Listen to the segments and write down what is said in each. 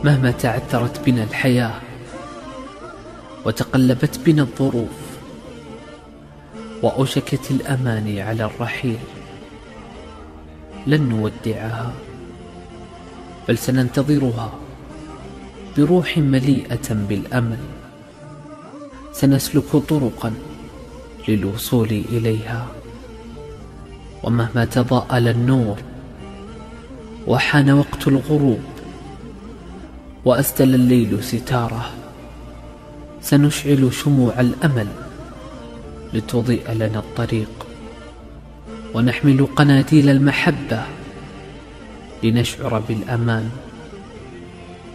مهما تعثرت بنا الحياة وتقلبت بنا الظروف وأوشكت الأماني على الرحيل، لن نودعها بل سننتظرها بروح مليئة بالأمل. سنسلك طرقا للوصول إليها، ومهما تضاءل النور وحان وقت الغروب وأسدل الليل ستاره، سنشعل شموع الأمل لتضيء لنا الطريق، ونحمل قناديل المحبة لنشعر بالأمان.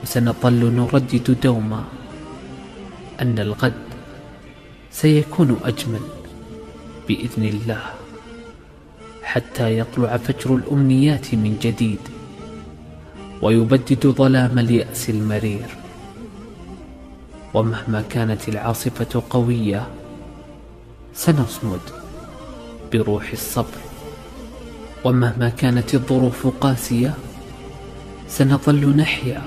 وسنظل نردد دوما أن الغد سيكون أجمل بإذن الله، حتى يطلع فجر الأمنيات من جديد ويبدد ظلام اليأس المرير. ومهما كانت العاصفة قوية سنصمد بروح الصبر، ومهما كانت الظروف قاسية سنظل نحيا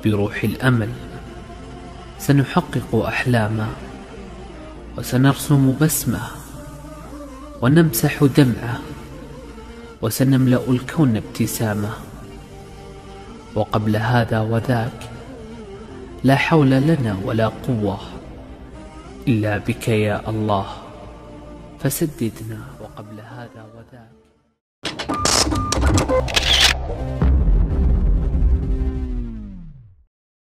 بروح الأمل. سنحقق أحلاما وسنرسم بسمة ونمسح دمعة، وسنملأ الكون ابتسامة. وقبل هذا وذاك لا حول لنا ولا قوة إلا بك يا الله، فسددنا. وقبل هذا وذاك